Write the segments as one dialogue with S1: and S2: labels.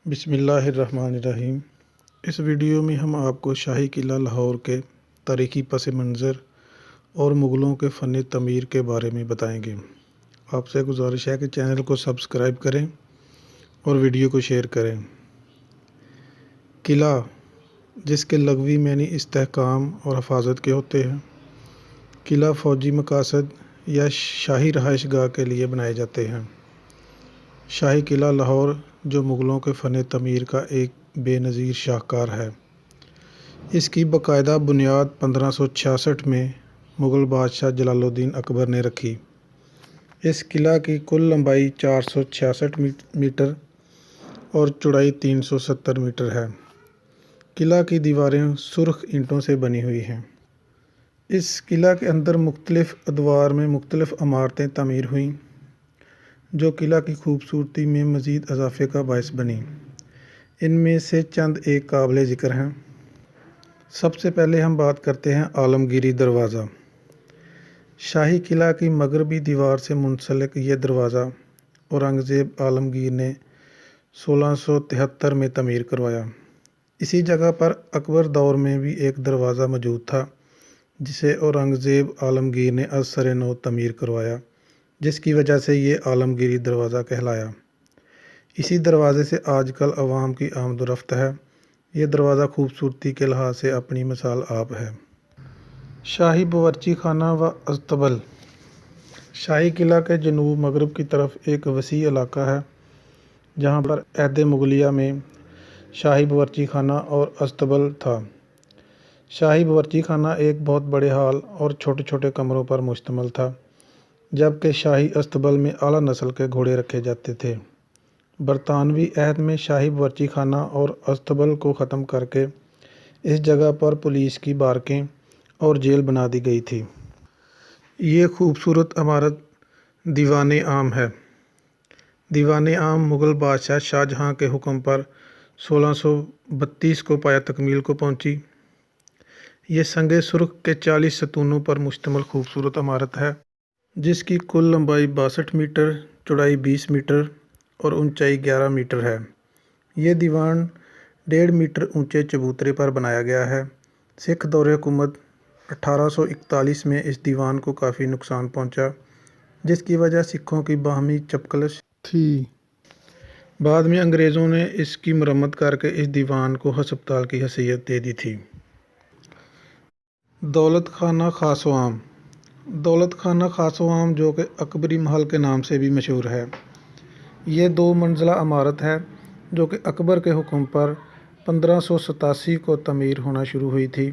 S1: بسم اللہ الرحمن الرحیم۔ اس ویڈیو میں ہم آپ کو شاہی قلعہ لاہور کے تاریخی پس منظر اور مغلوں کے فن تعمیر کے بارے میں بتائیں گے۔ آپ سے گزارش ہے کہ چینل کو سبسکرائب کریں اور ویڈیو کو شیئر کریں۔ قلعہ، جس کے لغوی معنی استحکام اور حفاظت کے ہوتے ہیں، قلعہ فوجی مقاصد یا شاہی رہائش گاہ کے لیے بنائے جاتے ہیں۔ شاہی قلعہ لاہور، جو مغلوں کے فن تعمیر کا ایک بے نظیر شاہکار ہے، اس کی باقاعدہ بنیاد 1566 میں مغل بادشاہ جلال الدین اکبر نے رکھی۔ اس قلعہ کی کل لمبائی 466 میٹر اور چوڑائی 370 میٹر ہے۔ قلعہ کی دیواریں سرخ اینٹوں سے بنی ہوئی ہیں۔ اس قلعہ کے اندر مختلف ادوار میں مختلف عمارتیں تعمیر ہوئیں، جو قلعہ کی خوبصورتی میں مزید اضافے کا باعث بنیں۔ ان میں سے چند ایک قابل ذکر ہیں۔ سب سے پہلے ہم بات کرتے ہیں عالمگیری دروازہ۔ شاہی قلعہ کی مغربی دیوار سے منسلک یہ دروازہ اورنگزیب عالمگیر نے 1673 میں تعمیر کروایا۔ اسی جگہ پر اکبر دور میں بھی ایک دروازہ موجود تھا، جسے اورنگزیب عالمگیر نے از سر نو تعمیر کروایا، جس کی وجہ سے یہ عالمگیری دروازہ کہلایا۔ اسی دروازے سے آج کل عوام کی آمد و رفت ہے۔ یہ دروازہ خوبصورتی کے لحاظ سے اپنی مثال آپ ہے۔ شاہی باورچی خانہ و اصطبل۔ شاہی قلعہ کے جنوب مغرب کی طرف ایک وسیع علاقہ ہے، جہاں پر عہد مغلیہ میں شاہی باورچی خانہ اور اصطبل تھا۔ شاہی باورچی خانہ ایک بہت بڑے ہال اور چھوٹے چھوٹے کمروں پر مشتمل تھا، جبکہ شاہی اصطبل میں اعلیٰ نسل کے گھوڑے رکھے جاتے تھے۔ برطانوی عہد میں شاہی باورچی خانہ اور اصطبل کو ختم کر کے اس جگہ پر پولیس کی بارکیں اور جیل بنا دی گئی تھی۔ یہ خوبصورت عمارت دیوان عام ہے۔ دیوان عام مغل بادشاہ شاہ جہاں کے حکم پر 1632 کو پایہ تکمیل کو پہنچی۔ یہ سنگ سرخ کے 40 ستونوں پر مشتمل خوبصورت عمارت ہے، جس کی کل لمبائی 62 میٹر، چوڑائی 20 میٹر اور اونچائی 11 میٹر ہے۔ یہ دیوان 1.5 میٹر اونچے چبوترے پر بنایا گیا ہے۔ سکھ دور حکومت 1841 میں اس دیوان کو کافی نقصان پہنچا، جس کی وجہ سکھوں کی باہمی چپکلش تھی۔ بعد میں انگریزوں نے اس کی مرمت کر کے اس دیوان کو ہسپتال کی حیثیت دے دی تھی۔ دولت خانہ خاص و عام۔ دولت خانہ خاص و عام، جو کہ اکبری محل کے نام سے بھی مشہور ہے، یہ 2 منزلہ عمارت ہے، جو کہ اکبر کے حکم پر 1587 کو تعمیر ہونا شروع ہوئی تھی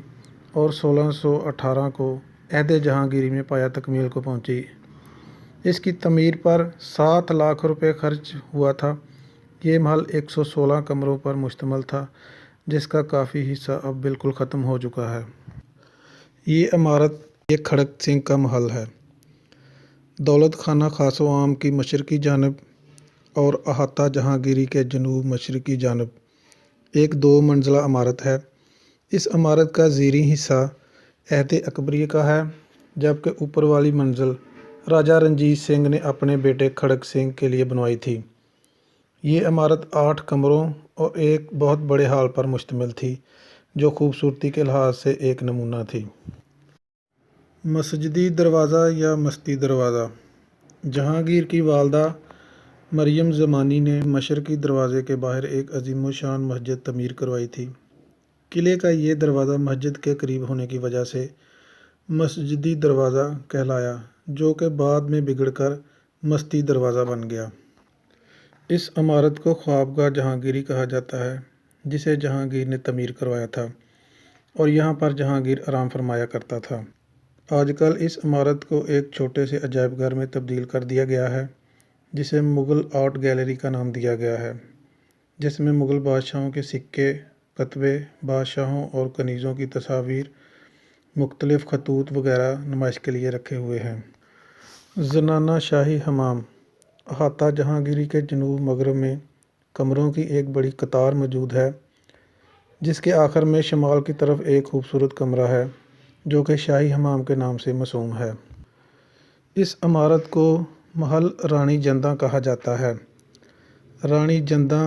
S1: اور 1618 کو عہد جہانگیری میں پایہ تکمیل کو پہنچی۔ اس کی تعمیر پر 7 لاکھ روپے خرچ ہوا تھا۔ یہ محل 116 کمروں پر مشتمل تھا، جس کا کافی حصہ اب بالکل ختم ہو چکا ہے۔ یہ عمارت ایک کھڑک سنگھ کا محل ہے۔ دولت خانہ خاص و عام کی مشرقی جانب اور احاطہ جہانگیری کے جنوب مشرقی جانب ایک 2 منزلہ عمارت ہے۔ اس عمارت کا زیریں حصہ عہد اکبری کا ہے، جبکہ اوپر والی منزل راجہ رنجیت سنگھ نے اپنے بیٹے کھڑک سنگھ کے لیے بنوائی تھی۔ یہ عمارت 8 کمروں اور ایک بہت بڑے ہال پر مشتمل تھی، جو خوبصورتی کے لحاظ سے ایک نمونہ تھی۔ مسجدی دروازہ یا مستی دروازہ۔ جہانگیر کی والدہ مریم زمانی نے مشرقی دروازے کے باہر ایک عظیم الشان مسجد تعمیر کروائی تھی۔ قلعے کا یہ دروازہ مسجد کے قریب ہونے کی وجہ سے مسجدی دروازہ کہلایا، جو کہ بعد میں بگڑ کر مستی دروازہ بن گیا۔ اس عمارت کو خوابگاہ جہانگیری کہا جاتا ہے، جسے جہانگیر نے تعمیر کروایا تھا اور یہاں پر جہانگیر آرام فرمایا کرتا تھا۔ آج کل اس عمارت کو ایک چھوٹے سے عجائب گھر میں تبدیل کر دیا گیا ہے، جسے مغل آرٹ گیلری کا نام دیا گیا ہے، جس میں مغل بادشاہوں کے سکے، کتبے، بادشاہوں اور کنیزوں کی تصاویر، مختلف خطوط وغیرہ نمائش کے لیے رکھے ہوئے ہیں۔ زنانہ شاہی حمام۔ احاطہ جہانگیری کے جنوب مغرب میں کمروں کی ایک بڑی قطار موجود ہے، جس کے آخر میں شمال کی طرف ایک خوبصورت کمرہ ہے، جو کہ شاہی حمام کے نام سے موسوم ہے۔ اس عمارت کو محل رانی جنداں کہا جاتا ہے۔ رانی جنداں